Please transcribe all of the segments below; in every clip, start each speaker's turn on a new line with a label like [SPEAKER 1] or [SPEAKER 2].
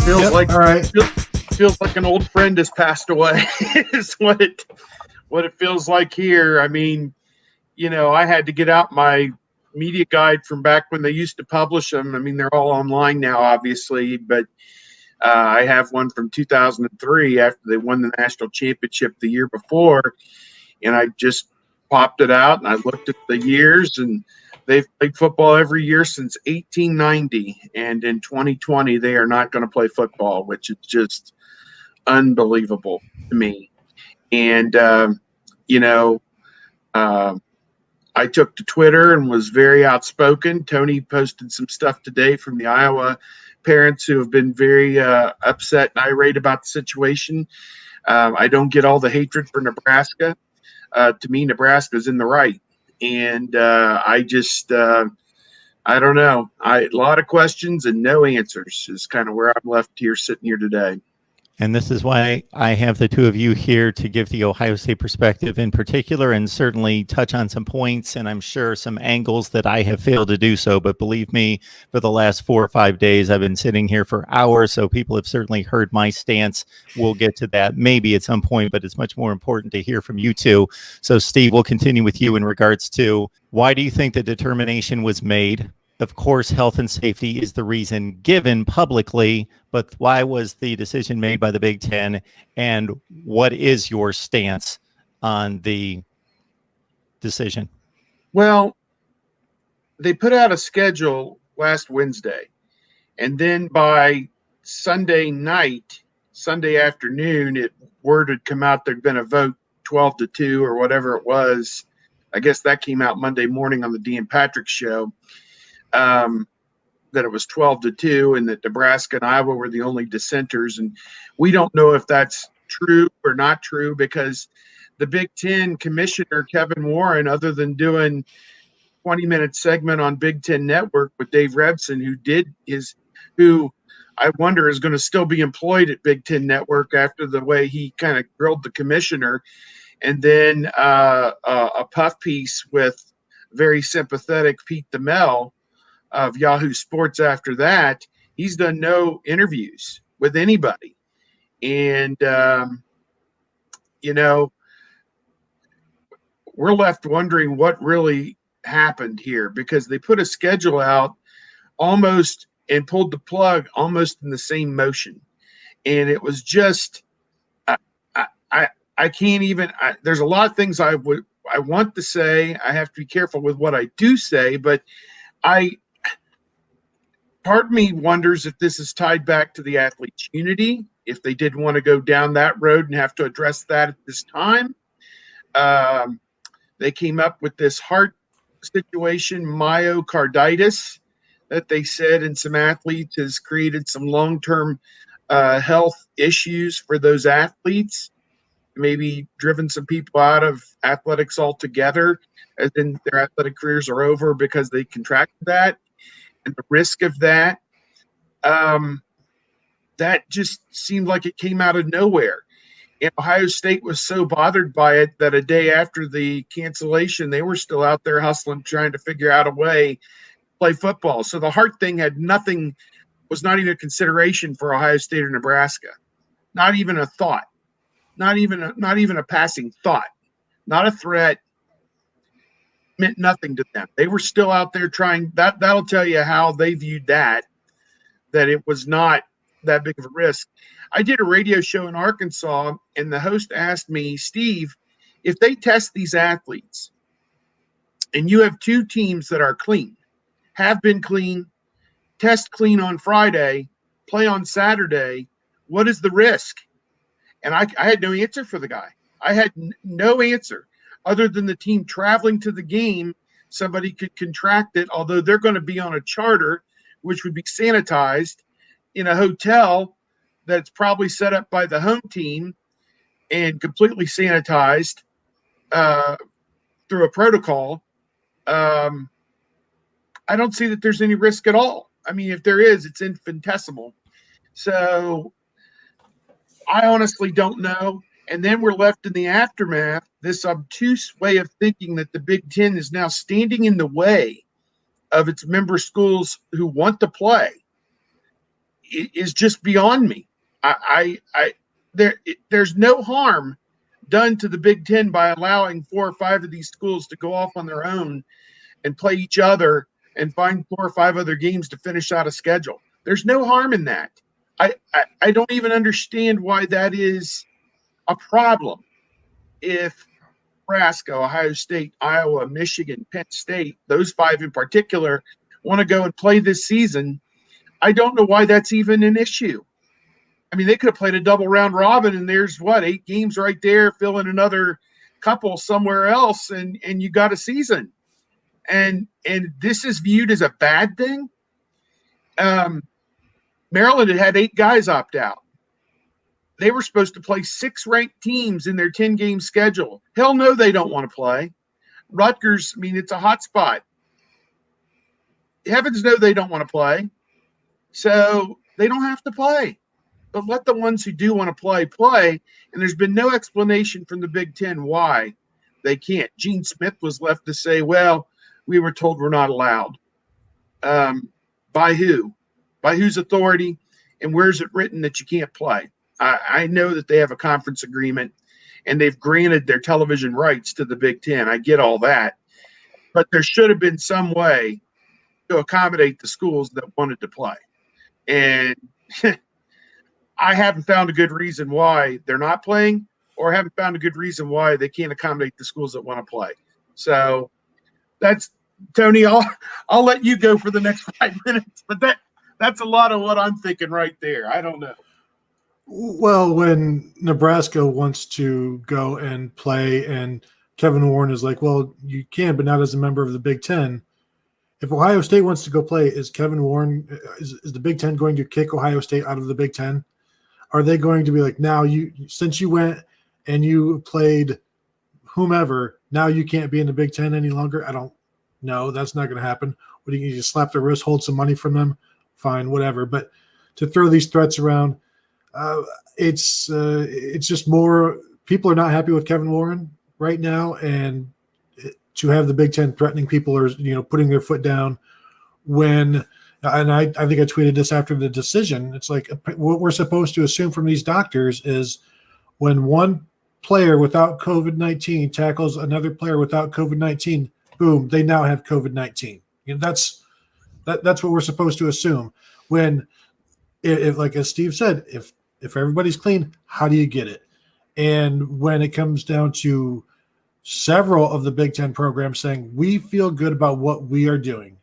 [SPEAKER 1] Feels
[SPEAKER 2] Yep,
[SPEAKER 1] like
[SPEAKER 2] all right.
[SPEAKER 1] feels like an old friend has passed away. Is what it feels like here. I mean, I had to get out my media guide from back when they used to publish them. I mean, they're all online now, obviously, but I have one from 2003 after they won the national championship the year before, and I just popped it out and I looked at the years, and they've played football every year since 1890, and in 2020 they are not going to play football, which is just unbelievable to me. And you know, uh, I took to Twitter and was very outspoken. Tony posted some stuff today from the Iowa parents who have been very upset and irate about the situation. I don't get all the hatred for Nebraska. To me, Nebraska's in the right. And I don't know. A lot of questions and no answers is kind of where I'm left here, sitting here today.
[SPEAKER 3] And this is why I have the two of you here to give the Ohio State perspective in particular, and certainly touch on some points and I'm sure some angles that I have failed to do so. But believe me, for the last 4 or 5 days, I've been sitting here for hours. So people have certainly heard my stance. We'll get to that maybe at some point, but it's much more important to hear from you two. So Steve, we'll continue with you in regards to why do you think the determination was made? Of course, health and safety is the reason given publicly, but why was the decision made by the Big Ten? And what is your stance on the decision?
[SPEAKER 1] Well, they put out a schedule last Wednesday, and then by Sunday afternoon, word had come out there'd been a vote 12-2 or whatever it was. I guess that came out Monday morning on the Dean Patrick show. That it was 12-2 and that Nebraska and Iowa were the only dissenters. And we don't know if that's true or not true, because the Big Ten commissioner, Kevin Warren, other than doing 20-minute segment on Big Ten Network with Dave Rebson, who I wonder is going to still be employed at Big Ten Network after the way he kind of grilled the commissioner. And then a puff piece with very sympathetic Pete DeMel of Yahoo Sports after that. He's done no interviews with anybody. And, we're left wondering what really happened here, because they put a schedule out almost and pulled the plug almost in the same motion. And it was just, I can't even, there's a lot of things I want to say. I have to be careful with what I do say, but part of me wonders if this is tied back to the athletes' unity, if they didn't want to go down that road and have to address that at this time. They came up with this heart situation, myocarditis, that they said in some athletes has created some long-term health issues for those athletes, maybe driven some people out of athletics altogether, as in their athletic careers are over because they contracted that. And the risk of that, that just seemed like it came out of nowhere. And Ohio State was so bothered by it that a day after the cancellation, they were still out there hustling, trying to figure out a way to play football. So the heart thing was not even a consideration for Ohio State or Nebraska. Not even a thought. Not even a passing thought. Not a threat. Meant nothing to them. They were still out there trying. That'll tell you how they viewed that it was not that big of a risk. I did a radio show in Arkansas, and the host asked me, Steve, if they test these athletes and you have two teams that are clean, have been clean, test clean on Friday, play on Saturday, what is the risk? And I had no answer for the guy. I had no answer other than the team traveling to the game. Somebody could contract it, although they're going to be on a charter, which would be sanitized in a hotel that's probably set up by the home team and completely sanitized through a protocol. I don't see that there's any risk at all. I mean, if there is, it's infinitesimal. So I honestly don't know. And then we're left in the aftermath, this obtuse way of thinking that the Big Ten is now standing in the way of its member schools who want to play. is just beyond me. There's no harm done to the Big Ten by allowing 4 or 5 of these schools to go off on their own and play each other and find 4 or 5 other games to finish out a schedule. There's no harm in that. I don't even understand why that is a problem. If Nebraska, Ohio State, Iowa, Michigan, Penn State, those 5 in particular, want to go and play this season, I don't know why that's even an issue. I mean, they could have played a double round robin, and there's 8 games right there, fill in another couple somewhere else, and you got a season. And this is viewed as a bad thing. Maryland had 8 guys opt out. They were supposed to play 6 ranked teams in their 10-game schedule. Hell no, they don't want to play. Rutgers, I mean, it's a hot spot. Heavens no, they don't want to play. So they don't have to play. But let the ones who do want to play. And there's been no explanation from the Big Ten why they can't. Gene Smith was left to say, well, we were told we're not allowed. By who? By whose authority? And where's it written that you can't play? I know that they have a conference agreement and they've granted their television rights to the Big Ten. I get all that. But there should have been some way to accommodate the schools that wanted to play. And I haven't found a good reason why they're not playing, or haven't found a good reason why they can't accommodate the schools that want to play. So that's Tony. I'll let you go for the next 5 minutes, but that's a lot of what I'm thinking right there. I don't know.
[SPEAKER 2] Well, when Nebraska wants to go and play, and Kevin Warren is like, "Well, you can, but not as a member of the Big Ten." If Ohio State wants to go play, is Kevin Warren is the Big Ten going to kick Ohio State out of the Big Ten? Are they going to be like, now since you went and you played whomever, now you can't be in the Big Ten any longer? I don't know. That's not going to happen. What do you just slap their wrist, hold some money from them? Fine, whatever. But to throw these threats around, it's just more people are not happy with Kevin Warren right now, and to have the Big Ten threatening people or putting their foot down when. And I think I tweeted this after the decision. It's like what we're supposed to assume from these doctors is when one player without COVID-19 tackles another player without COVID-19, boom, they now have COVID-19. That's what we're supposed to assume. When, if like as Steve said, if everybody's clean, how do you get it? And when it comes down to several of the Big Ten programs saying we feel good about what we are doing.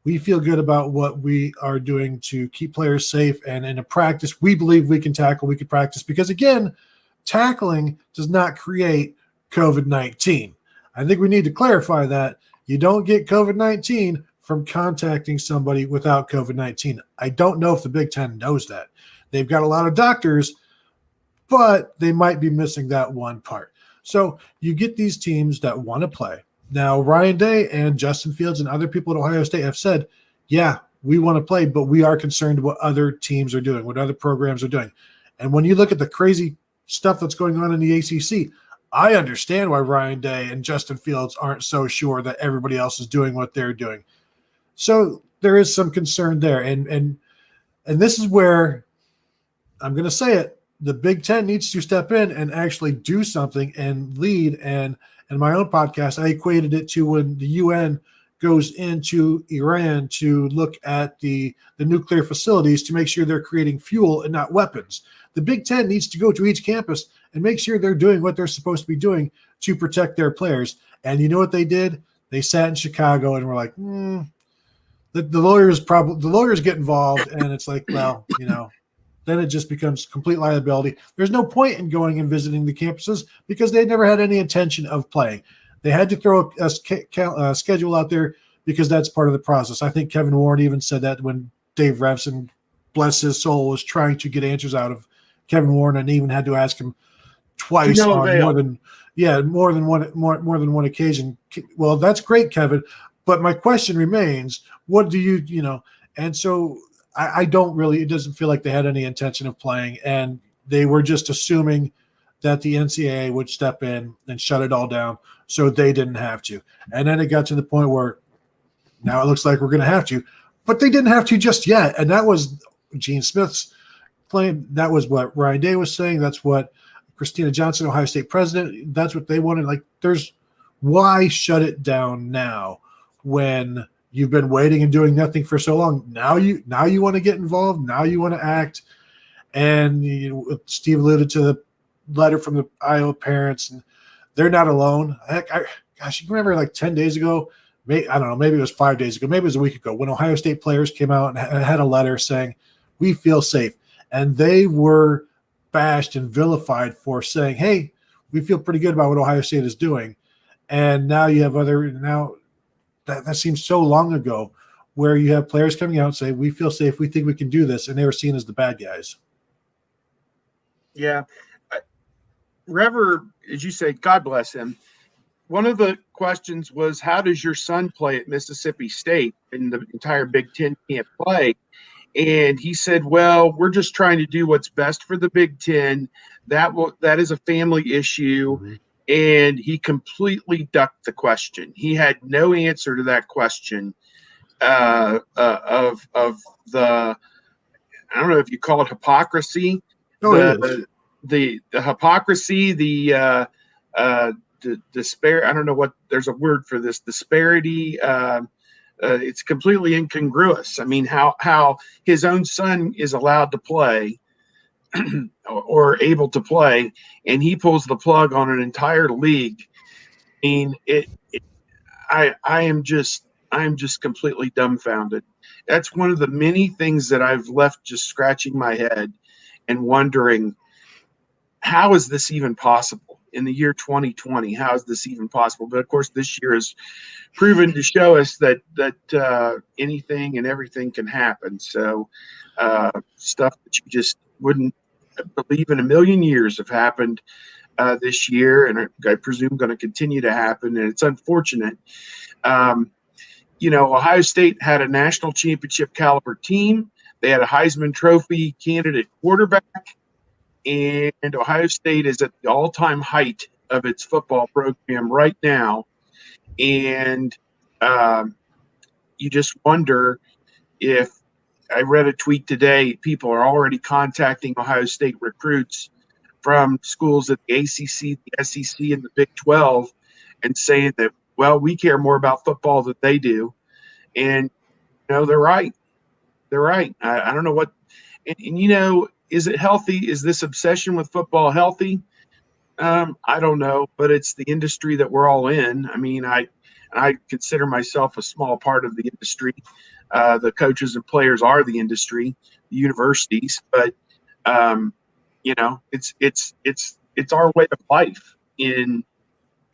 [SPEAKER 2] We feel good about what we are doing to keep players safe. And in a practice, we believe we can tackle, we can practice. Because, again, tackling does not create COVID-19. I think we need to clarify that. You don't get COVID-19 from contacting somebody without COVID-19. I don't know if the Big Ten knows that. They've got a lot of doctors, but they might be missing that one part. So you get these teams that want to play. Now, Ryan Day and Justin Fields and other people at Ohio State have said, yeah, we want to play, but we are concerned what other teams are doing, what other programs are doing. And when you look at the crazy stuff that's going on in the ACC, I understand why Ryan Day and Justin Fields aren't so sure that everybody else is doing what they're doing. So there is some concern there. And this is where I'm going to say it. The Big Ten needs to step in and actually do something and lead. And in my own podcast, I equated it to when the UN goes into Iran to look at the nuclear facilities to make sure they're creating fuel and not weapons. The Big Ten needs to go to each campus and make sure they're doing what they're supposed to be doing to protect their players. And you know what they did? They sat in Chicago and were like, the lawyers get involved, and it's like, well, then it just becomes complete liability. There's no point in going and visiting the campuses because they never had any intention of playing. They had to throw a schedule out there because that's part of the process. I think Kevin Warren even said that when Dave Revson, bless his soul, was trying to get answers out of Kevin Warren and even had to ask him twice on more than one occasion. Well, that's great, Kevin. But my question remains, what do you. And so I don't really – it doesn't feel like they had any intention of playing, and they were just assuming that the NCAA would step in and shut it all down so they didn't have to. And then it got to the point where now it looks like we're going to have to. But they didn't have to just yet, and that was Gene Smith's claim. That was what Ryan Day was saying. That's what Christina Johnson, Ohio State president, that's what they wanted. Like, why shut it down now when you've been waiting and doing nothing for so long? Now you want to get involved. Now you want to act. And Steve alluded to the letter from the Iowa parents, and they're not alone. Gosh, you remember like 10 days ago, I don't know, maybe it was 5 days ago, maybe it was a week ago, when Ohio State players came out and had a letter saying, we feel safe. And they were bashed and vilified for saying, hey, we feel pretty good about what Ohio State is doing. And now you have that seems so long ago, where you have players coming out and say, we feel safe, we think we can do this, and they were seen as the bad guys.
[SPEAKER 1] Yeah. Rever, as you say, God bless him. One of the questions was, how does your son play at Mississippi State? And the entire Big Ten can't play. And he said, well, we're just trying to do what's best for the Big Ten. That is a family issue. Mm-hmm. And he completely ducked the question. He had no answer to that question of the, I don't know if you call it hypocrisy. The hypocrisy, the despair. I don't know what, there's a word for this, disparity. It's completely incongruous. I mean, how his own son is allowed to play or able to play, and he pulls the plug on an entire league. I mean, I am just completely dumbfounded. That's one of the many things that I've left just scratching my head and wondering, how is this even possible in the year 2020? How is this even possible? But of course, this year has proven to show us that anything and everything can happen. So stuff that you just wouldn't believe in a million years have happened this year, and I presume going to continue to happen. And it's unfortunate. Ohio State had a national championship caliber team. They had a Heisman Trophy candidate quarterback, and Ohio State is at the all-time height of its football program right now. And you just wonder if, I read a tweet today, people are already contacting Ohio State recruits from schools at the ACC, the SEC, and the Big 12 and saying that, well, we care more about football than they do. And, they're right. They're right. I don't know what, and is it healthy? Is this obsession with football healthy? I don't know, but it's the industry that we're all in. I mean, I consider myself a small part of the industry. The coaches and players are the industry, the universities, but it's our way of life in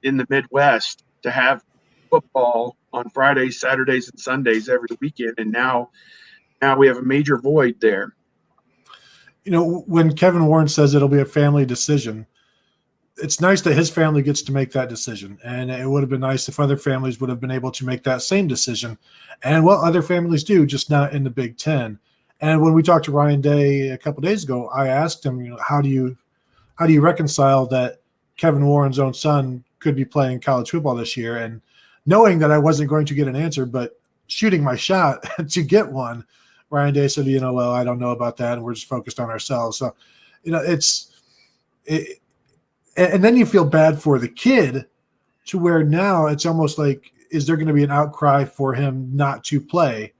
[SPEAKER 1] the Midwest to have football on Fridays, Saturdays, and Sundays every weekend, and now we have a major void there.
[SPEAKER 2] When Kevin Warren says it'll be a family decision, it's nice that his family gets to make that decision. And it would have been nice if other families would have been able to make that same decision. And what other families do, just not in the Big Ten. And when we talked to Ryan Day a couple of days ago, I asked him, how do you reconcile that Kevin Warren's own son could be playing college football this year? And knowing that I wasn't going to get an answer, but shooting my shot to get one, Ryan Day said, well, I don't know about that, and we're just focused on ourselves. So, and then you feel bad for the kid, to where now it's almost like, is there going to be an outcry for him not to play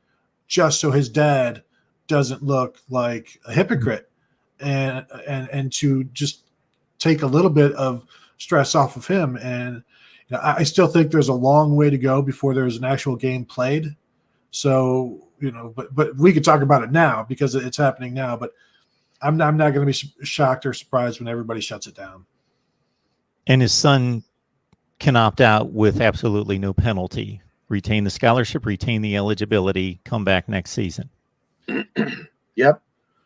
[SPEAKER 2] just so his dad doesn't look like a hypocrite, and to just take a little bit of stress off of him? And I still think there's a long way to go before there's an actual game played. So, but we could talk about it now because it's happening now, but I'm not going to be shocked or surprised when everybody shuts it down.
[SPEAKER 3] And his son can opt out with absolutely no penalty, retain the scholarship, retain the eligibility, come back next season.
[SPEAKER 1] Yep.